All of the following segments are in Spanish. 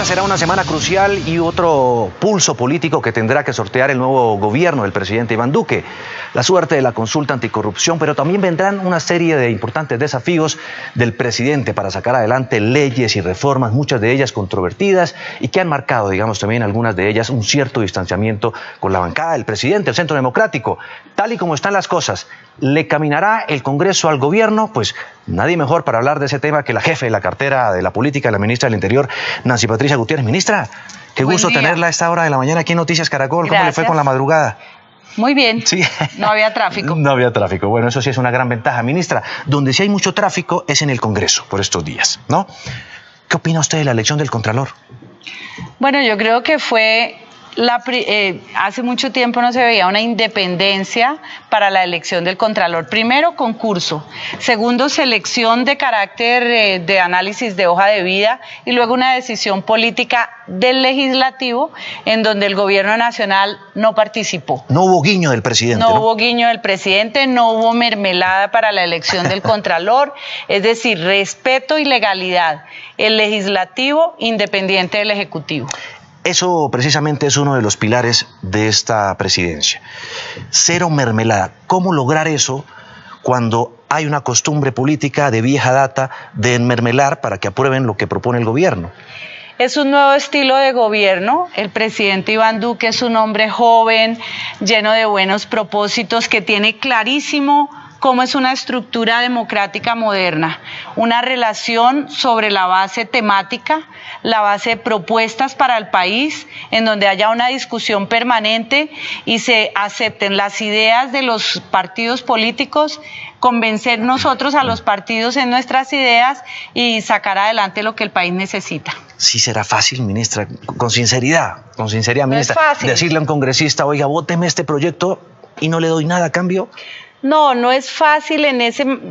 será una semana crucial y otro pulso político que tendrá que sortear el nuevo gobierno del presidente Iván Duque. La suerte de la consulta anticorrupción, pero también vendrán una serie de importantes desafíos del presidente para sacar adelante leyes y reformas, muchas de ellas controvertidas y que han marcado, digamos, también algunas de ellas un cierto distanciamiento con la bancada del presidente, el Centro Democrático. Tal y como están las cosas, ¿le caminará el Congreso al gobierno? Pues nadie mejor para hablar de ese tema que la jefe de la cartera de la política, la ministra del Interior, Nancy Patricia Gutiérrez. Ministra, qué gusto tenerla a esta hora de la mañana aquí en Noticias Caracol. ¿Cómo le fue con la madrugada? Muy bien, sí. No había tráfico. No había tráfico, bueno, eso sí es una gran ventaja. Ministra, donde sí hay mucho tráfico es en el Congreso por estos días, ¿no? ¿Qué opina usted de la elección del Contralor? Bueno, yo creo que fue... hace mucho tiempo no se veía una independencia para la elección del Contralor. Primero, concurso. Segundo, selección de carácter de análisis de hoja de vida y luego una decisión política del legislativo en donde el gobierno nacional no participó. No hubo guiño del presidente. No hubo guiño del presidente, no hubo mermelada para la elección del Contralor, es decir, respeto y legalidad. El legislativo independiente del ejecutivo. Eso precisamente es uno de los pilares de esta presidencia. Cero mermelada. ¿Cómo lograr eso cuando hay una costumbre política de vieja data de enmermelar para que aprueben lo que propone el gobierno? Es un nuevo estilo de gobierno. El presidente Iván Duque es un hombre joven, lleno de buenos propósitos, que tiene clarísimo cómo es una estructura democrática moderna, una relación sobre la base temática, la base de propuestas para el país, en donde haya una discusión permanente y se acepten las ideas de los partidos políticos, convencer nosotros a los partidos en nuestras ideas y sacar adelante lo que el país necesita. Sí será fácil, ministra, con sinceridad, ministra, no es fácil. Decirle a un congresista, oiga, vóteme este proyecto y no le doy nada a cambio. No, no es fácil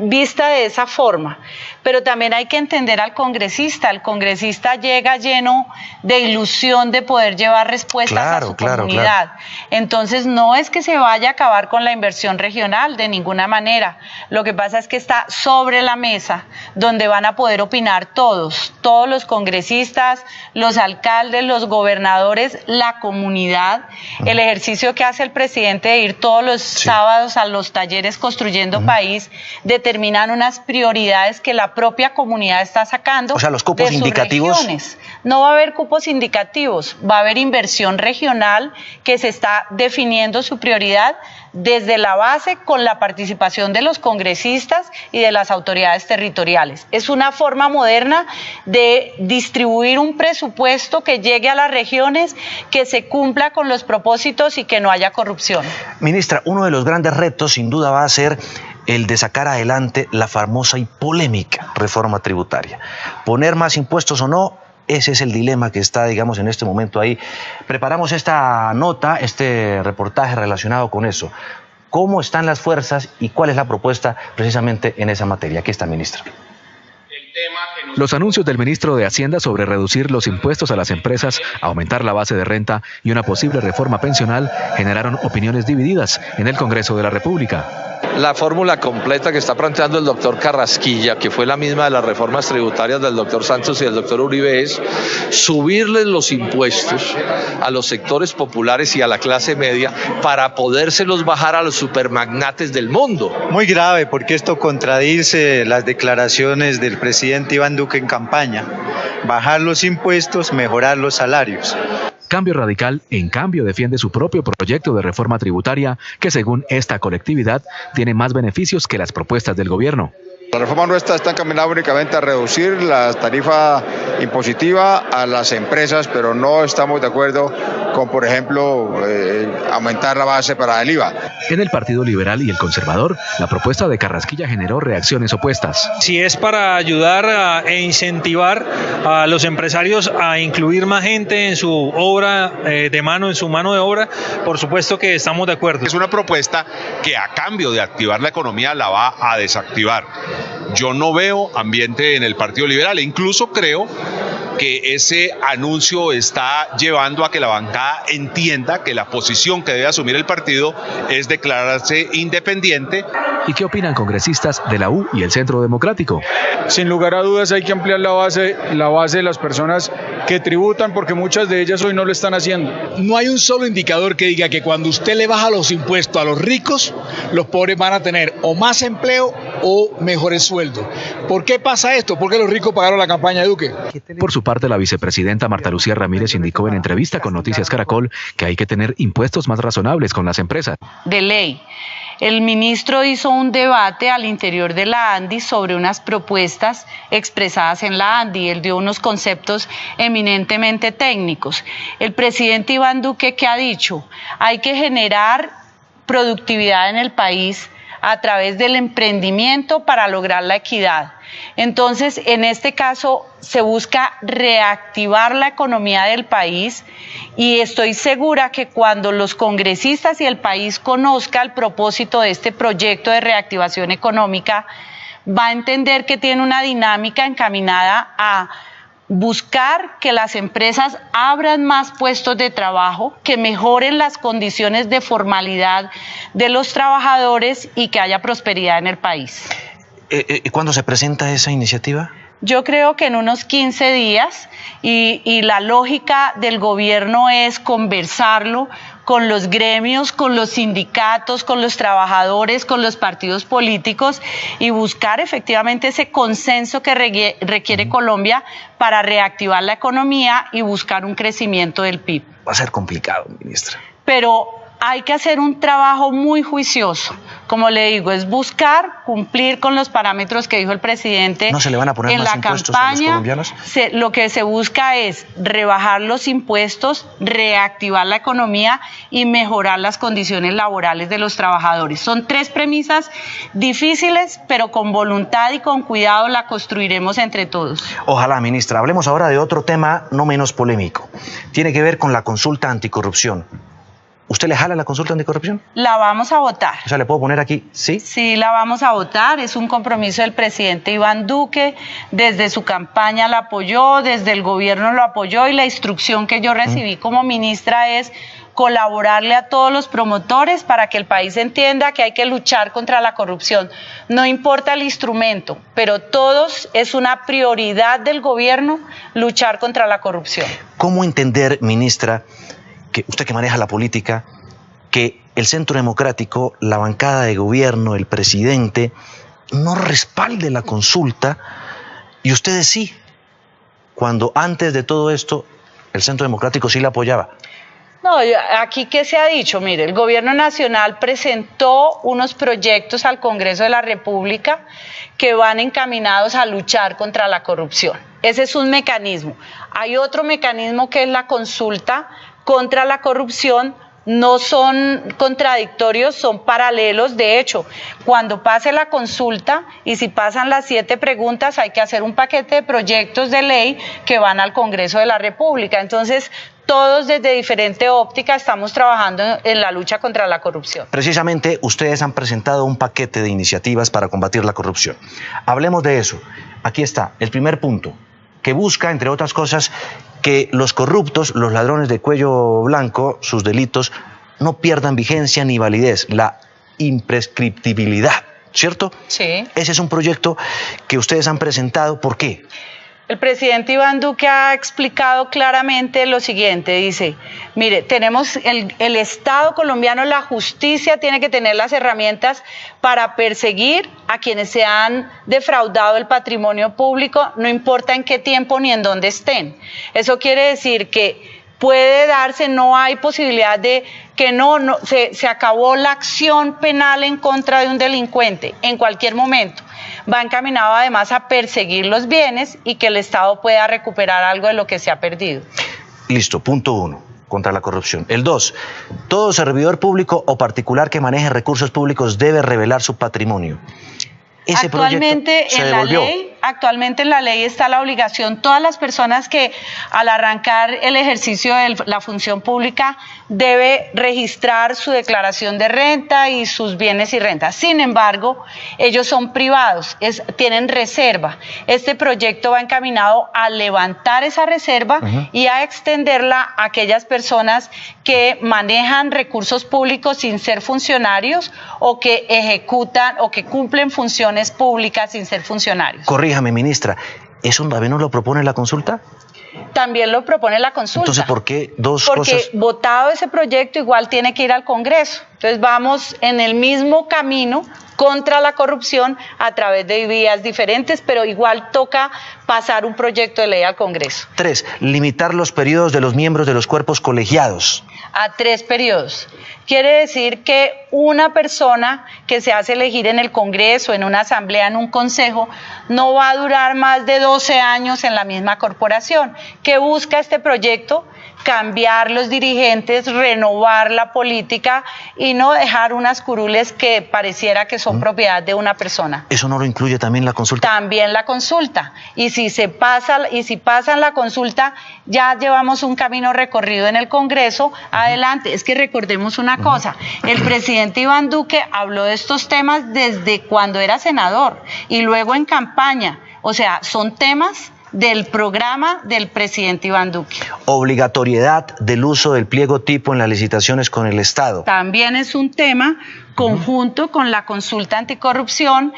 vista de esa forma, pero también hay que entender al congresista. El congresista llega lleno de ilusión de poder llevar respuestas a su comunidad. Entonces no es que se vaya a acabar con la inversión regional de ninguna manera. Lo que pasa es que está sobre la mesa donde van a poder opinar todos los congresistas, los alcaldes, los gobernadores, la comunidad. El ejercicio que hace el presidente de ir todos los sábados a los talleres Construyendo País, determinan unas prioridades que la propia comunidad está sacando. O sea, los cupos indicativos. Regiones. No va a haber cupos indicativos, va a haber inversión regional que se está definiendo su prioridad desde la base con la participación de los congresistas y de las autoridades territoriales. Es una forma moderna de distribuir un presupuesto que llegue a las regiones, que se cumpla con los propósitos y que no haya corrupción. Ministra, uno de los grandes retos sin duda va a ser el de sacar adelante la famosa y polémica reforma tributaria. Poner más impuestos o no, ese es el dilema que está, digamos, en este momento ahí. Preparamos esta nota, este reportaje relacionado con eso. ¿Cómo están las fuerzas y cuál es la propuesta precisamente en esa materia? Aquí está, ministra. Los anuncios del ministro de Hacienda sobre reducir los impuestos a las empresas, aumentar la base de renta y una posible reforma pensional generaron opiniones divididas en el Congreso de la República. La fórmula completa que está planteando el doctor Carrasquilla, que fue la misma de las reformas tributarias del doctor Santos y del doctor Uribe, es subirles los impuestos a los sectores populares y a la clase media para podérselos bajar a los supermagnates del mundo. Muy grave, porque esto contradice las declaraciones del presidente Iván Duque en campaña. Bajar los impuestos, mejorar los salarios. Cambio Radical, en cambio, defiende su propio proyecto de reforma tributaria que, según esta colectividad, tiene más beneficios que las propuestas del gobierno. La reforma nuestra está encaminada únicamente a reducir la tarifa impositiva a las empresas, pero no estamos de acuerdo con, por ejemplo, aumentar la base para el IVA. En el Partido Liberal y el Conservador, la propuesta de Carrasquilla generó reacciones opuestas. Si es para ayudar e incentivar a los empresarios a incluir más gente en su obra de mano, en su mano de obra, por supuesto que estamos de acuerdo. Es una propuesta que a cambio de activar la economía la va a desactivar. Yo no veo ambiente en el Partido Liberal e incluso creo que ese anuncio está llevando a que la bancada entienda que la posición que debe asumir el partido es declararse independiente. ¿Y qué opinan congresistas de la U y el Centro Democrático? Sin lugar a dudas hay que ampliar la base de las personas que tributan, porque muchas de ellas hoy no lo están haciendo. No hay un solo indicador que diga que cuando usted le baja los impuestos a los ricos, los pobres van a tener o más empleo o mejores sueldos. ¿Por qué pasa esto? ¿Por qué los ricos pagaron la campaña de Duque? Por su parte, la vicepresidenta Marta Lucía Ramírez indicó en entrevista con Noticias Caracol que hay que tener impuestos más razonables con las empresas. De ley. El ministro hizo un debate al interior de la ANDI sobre unas propuestas expresadas en la ANDI. Él dio unos conceptos eminentemente técnicos. El presidente Iván Duque, ¿qué ha dicho? Hay que generar productividad en el país a través del emprendimiento para lograr la equidad. Entonces, en este caso, se busca reactivar la economía del país y estoy segura que cuando los congresistas y el país conozca el propósito de este proyecto de reactivación económica, va a entender que tiene una dinámica encaminada a buscar que las empresas abran más puestos de trabajo, que mejoren las condiciones de formalidad de los trabajadores y que haya prosperidad en el país. ¿Cuándo se presenta esa iniciativa? Yo creo que en unos 15 días y la lógica del gobierno es conversarlo con los gremios, con los sindicatos, con los trabajadores, con los partidos políticos y buscar efectivamente ese consenso que requiere Colombia para reactivar la economía y buscar un crecimiento del PIB. Va a ser complicado, ministra. Pero hay que hacer un trabajo muy juicioso. Como le digo, es buscar cumplir con los parámetros que dijo el presidente. ¿No se le van a poner en más la impuestos campaña, a los colombianos? Lo que se busca es rebajar los impuestos, reactivar la economía y mejorar las condiciones laborales de los trabajadores. Son 3 premisas difíciles, pero con voluntad y con cuidado la construiremos entre todos. Ojalá, ministra. Hablemos ahora de otro tema no menos polémico. Tiene que ver con la consulta anticorrupción. ¿Usted le jala la consulta anticorrupción? La vamos a votar. O sea, ¿le puedo poner aquí? ¿Sí? Sí, la vamos a votar. Es un compromiso del presidente Iván Duque. Desde su campaña la apoyó, desde el gobierno lo apoyó y la instrucción que yo recibí como ministra es colaborarle a todos los promotores para que el país entienda que hay que luchar contra la corrupción. No importa el instrumento, pero todos es una prioridad del gobierno luchar contra la corrupción. ¿Cómo entender, ministra, que usted que maneja la política, que el Centro Democrático, la bancada de gobierno, el presidente, no respalde la consulta y ustedes sí, cuando antes de todo esto el Centro Democrático sí la apoyaba? No, aquí ¿qué se ha dicho? Mire, el gobierno nacional presentó unos proyectos al Congreso de la República que van encaminados a luchar contra la corrupción. Ese es un mecanismo. Hay otro mecanismo que es la consulta contra la corrupción. No son contradictorios, son paralelos. De hecho, cuando pase la consulta y si pasan las 7 preguntas, hay que hacer un paquete de proyectos de ley que van al Congreso de la República. Entonces, todos desde diferente óptica estamos trabajando en la lucha contra la corrupción. Precisamente, ustedes han presentado un paquete de iniciativas para combatir la corrupción. Hablemos de eso. Aquí está, el primer punto, que busca, entre otras cosas, que los corruptos, los ladrones de cuello blanco, sus delitos, no pierdan vigencia ni validez, la imprescriptibilidad, ¿cierto? Sí. Ese es un proyecto que ustedes han presentado. ¿Por qué? El presidente Iván Duque ha explicado claramente lo siguiente, dice, mire, tenemos el Estado colombiano, la justicia tiene que tener las herramientas para perseguir a quienes se han defraudado el patrimonio público, no importa en qué tiempo ni en dónde estén. Eso quiere decir que puede darse, no hay posibilidad de que se acabó la acción penal en contra de un delincuente en cualquier momento. Va encaminado además a perseguir los bienes y que el Estado pueda recuperar algo de lo que se ha perdido. Listo, punto 1, contra la corrupción. El 2, todo servidor público o particular que maneje recursos públicos debe revelar su patrimonio. Ese Actualmente proyecto se en la devolvió. ley actualmente en la ley está la obligación, todas las personas que al arrancar el ejercicio de la función pública debe registrar su declaración de renta y sus bienes y rentas. Sin embargo, ellos son privados, tienen reserva. Este proyecto va encaminado a levantar esa reserva y a extenderla a aquellas personas que manejan recursos públicos sin ser funcionarios o que ejecutan o que cumplen funciones públicas sin ser funcionarios. Corríjame, ministra, ¿eso también nos lo propone la consulta? También lo propone la consulta. Entonces, ¿por qué cosas? Porque votado ese proyecto igual tiene que ir al Congreso. Entonces vamos en el mismo camino contra la corrupción a través de vías diferentes, pero igual toca pasar un proyecto de ley al Congreso. 3. Limitar los periodos de los miembros de los cuerpos colegiados. A 3 periodos. Quiere decir que una persona que se hace elegir en el Congreso, en una asamblea, en un consejo, no va a durar más de 12 años en la misma corporación. ¿Qué busca este proyecto? Cambiar los dirigentes, renovar la política y no dejar unas curules que pareciera que son propiedad de una persona. ¿Eso no lo incluye también la consulta? También la consulta. Y si pasan la consulta, ya llevamos un camino recorrido en el Congreso. Adelante. Es que recordemos una cosa, el presidente Iván Duque habló de estos temas desde cuando era senador y luego en campaña. O sea, son temas del programa del presidente Iván Duque. Obligatoriedad del uso del pliego tipo en las licitaciones con el Estado. También es un tema conjunto con la consulta anticorrupción.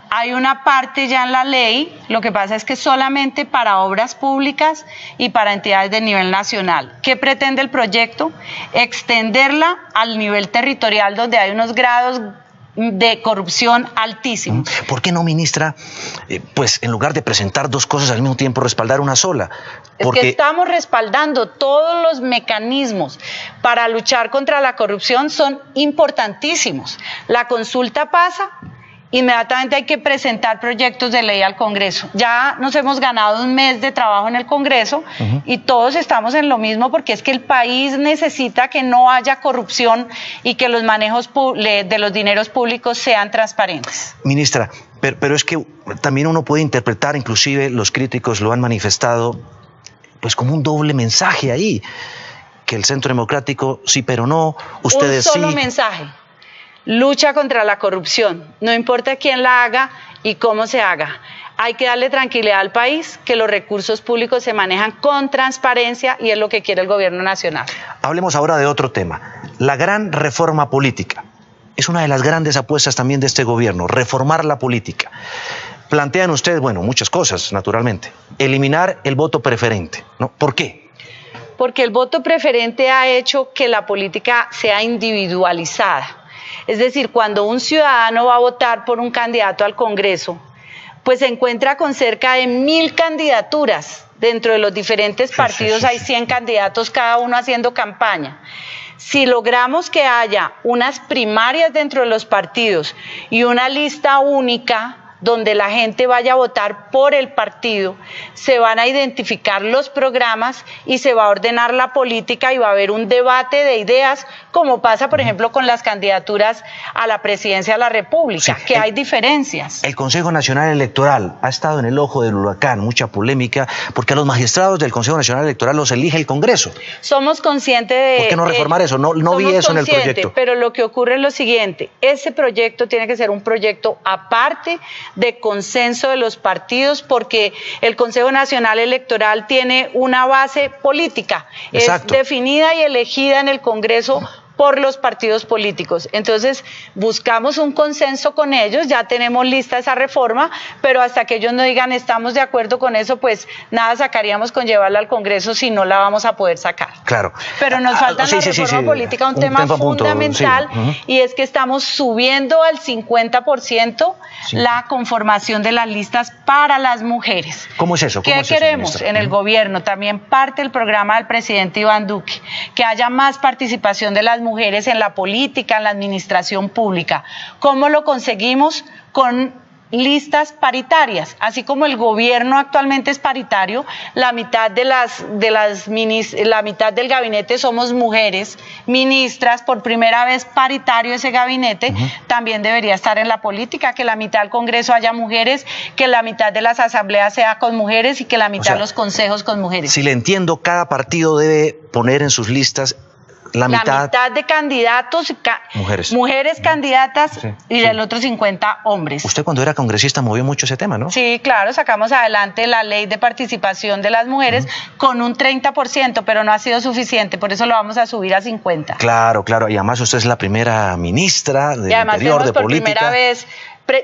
Hay una parte ya en la ley, lo que pasa es que solamente para obras públicas y para entidades de nivel nacional. ¿Qué pretende el proyecto? Extenderla al nivel territorial donde hay unos grados de corrupción altísimo. ¿Por qué no, ministra, pues en lugar de presentar 2 cosas al mismo tiempo, respaldar una sola? Porque es que estamos respaldando todos los mecanismos para luchar contra la corrupción, son importantísimos. La consulta pasa, inmediatamente hay que presentar proyectos de ley al Congreso. Ya nos hemos ganado un mes de trabajo en el Congreso y todos estamos en lo mismo porque es que el país necesita que no haya corrupción y que los manejos de los dineros públicos sean transparentes. Ministra, pero es que también uno puede interpretar, inclusive los críticos lo han manifestado, pues como un doble mensaje ahí, que el Centro Democrático sí pero no, ustedes sí. Un solo mensaje. Lucha contra la corrupción, no importa quién la haga y cómo se haga. Hay que darle tranquilidad al país, que los recursos públicos se manejan con transparencia y es lo que quiere el gobierno nacional. Hablemos ahora de otro tema, la gran reforma política. Es una de las grandes apuestas también de este gobierno, reformar la política. Plantean ustedes, bueno, muchas cosas, naturalmente. Eliminar el voto preferente, ¿no? ¿Por qué? Porque el voto preferente ha hecho que la política sea individualizada. Es decir, cuando un ciudadano va a votar por un candidato al Congreso, pues se encuentra con cerca de 1000 candidaturas. Dentro de los diferentes partidos hay 100 candidatos, cada uno haciendo campaña. Si logramos que haya unas primarias dentro de los partidos y una lista única donde la gente vaya a votar por el partido, se van a identificar los programas y se va a ordenar la política y va a haber un debate de ideas, como pasa, por ejemplo, con las candidaturas a la presidencia de la República, que hay diferencias. El Consejo Nacional Electoral ha estado en el ojo del huracán, mucha polémica, porque a los magistrados del Consejo Nacional Electoral los elige el Congreso. Somos conscientes de... ¿Por qué no reformar eso? No vi eso en el proyecto. Pero lo que ocurre es lo siguiente, ese proyecto tiene que ser un proyecto aparte de consenso de los partidos, porque el Consejo Nacional Electoral tiene una base política, es definida y elegida en el Congreso por los partidos políticos. Entonces buscamos un consenso con ellos, ya tenemos lista esa reforma, pero hasta que ellos no digan estamos de acuerdo con eso, pues nada sacaríamos con llevarla al Congreso si no la vamos a poder sacar. Claro. Pero nos falta la reforma política, un tema fundamental, y es que estamos subiendo al 50% la conformación de las listas para las mujeres. ¿Cómo es eso? ¿Qué queremos en el gobierno? También parte del programa del presidente Iván Duque, que haya más participación de las mujeres en la política, en la administración pública. ¿Cómo lo conseguimos? Con listas paritarias, así como el gobierno actualmente es paritario, la mitad la mitad del gabinete somos mujeres, ministras, por primera vez paritario ese gabinete, también debería estar en la política, que la mitad del Congreso haya mujeres, que la mitad de las asambleas sea con mujeres y que la mitad de los consejos con mujeres. Si le entiendo, cada partido debe poner en sus listas la mitad de candidatos, mujeres candidatas y del otro 50 hombres. Usted cuando era congresista movió mucho ese tema, ¿no? Sí, claro, sacamos adelante la ley de participación de las mujeres con un 30%, pero no ha sido suficiente, por eso lo vamos a subir a 50%. Claro, claro, y además usted es la primera ministra del Interior, de Política. Por primera vez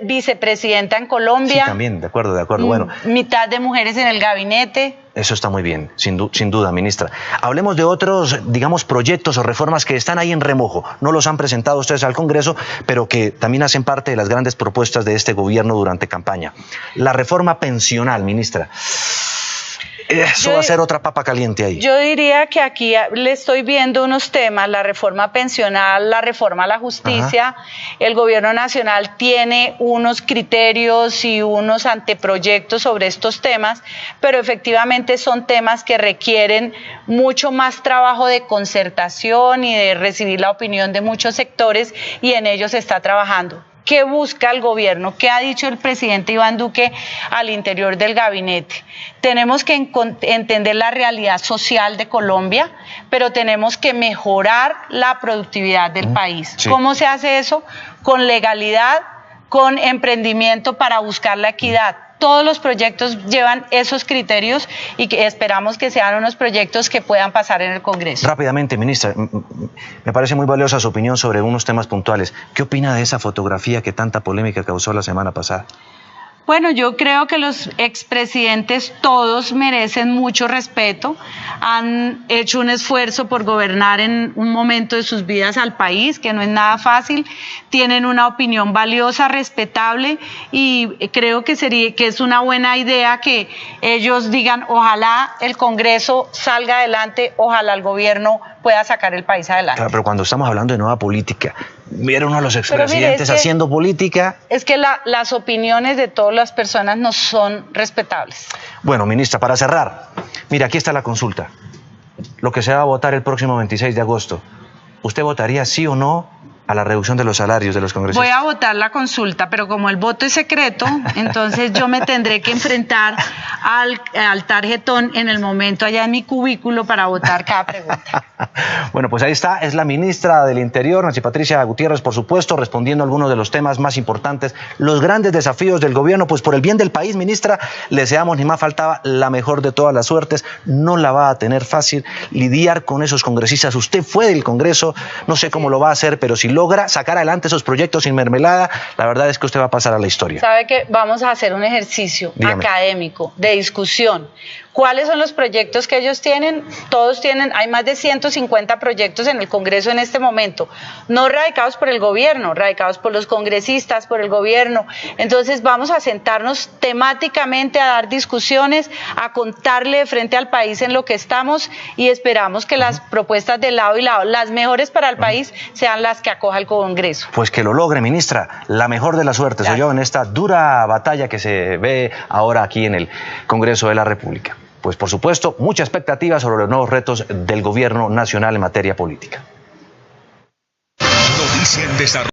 vicepresidenta en Colombia. Sí, también, de acuerdo. Bueno, mitad de mujeres en el gabinete. Eso está muy bien, sin duda, ministra. Hablemos de otros, digamos, proyectos o reformas que están ahí en remojo. No los han presentado ustedes al Congreso, pero que también hacen parte de las grandes propuestas de este gobierno durante campaña. La reforma pensional, ministra. Eso va a ser otra papa caliente ahí. Yo diría que aquí le estoy viendo unos temas, la reforma pensional, la reforma a la justicia. El gobierno nacional tiene unos criterios y unos anteproyectos sobre estos temas, pero efectivamente son temas que requieren mucho más trabajo de concertación y de recibir la opinión de muchos sectores, y en ellos se está trabajando. ¿Qué busca el gobierno? ¿Qué ha dicho el presidente Iván Duque al interior del gabinete? Tenemos que entender la realidad social de Colombia, pero tenemos que mejorar la productividad del país. Sí. ¿Cómo se hace eso? Con legalidad, con emprendimiento para buscar la equidad. Todos los proyectos llevan esos criterios y que esperamos que sean unos proyectos que puedan pasar en el Congreso. Rápidamente, ministra, me parece muy valiosa su opinión sobre unos temas puntuales. ¿Qué opina de esa fotografía que tanta polémica causó la semana pasada? Bueno, yo creo que los expresidentes todos merecen mucho respeto, han hecho un esfuerzo por gobernar en un momento de sus vidas al país, que no es nada fácil, tienen una opinión valiosa, respetable, y creo que es una buena idea que ellos digan, ojalá el Congreso salga adelante, ojalá el gobierno pueda sacar el país adelante. Claro, pero cuando estamos hablando de nueva política, ¿vieron a los expresidentes haciendo política? Es que las opiniones de todas las personas no son respetables. Bueno, ministra, para cerrar, mira, aquí está la consulta. Lo que se va a votar el próximo 26 de agosto. ¿Usted votaría sí o no a la reducción de los salarios de los congresistas? Voy a votar la consulta, pero como el voto es secreto, entonces yo me tendré que enfrentar al tarjetón en el momento allá en mi cubículo para votar cada pregunta. Bueno, pues ahí está, es la ministra del Interior, Nancy Patricia Gutiérrez, por supuesto, respondiendo a algunos de los temas más importantes, los grandes desafíos del gobierno. Pues por el bien del país, ministra, le deseamos, ni más faltaba, la mejor de todas las suertes. No la va a tener fácil lidiar con esos congresistas. Usted fue del Congreso, no sé cómo lo va a hacer, pero si logra sacar adelante esos proyectos sin mermelada, la verdad es que usted va a pasar a la historia. Sabe que vamos a hacer un ejercicio académico, de discusión. ¿Cuáles son los proyectos que ellos tienen? Todos tienen, hay más de 150 proyectos en el Congreso en este momento, no radicados por el gobierno, radicados por los congresistas, por el gobierno. Entonces vamos a sentarnos temáticamente a dar discusiones, a contarle de frente al país en lo que estamos, y esperamos que las propuestas de lado y lado, las mejores para el país, sean las que acoja el Congreso. Pues que lo logre, ministra, la mejor de las suertes, soy yo, en esta dura batalla que se ve ahora aquí en el Congreso de la República. Pues por supuesto, mucha expectativa sobre los nuevos retos del gobierno nacional en materia política.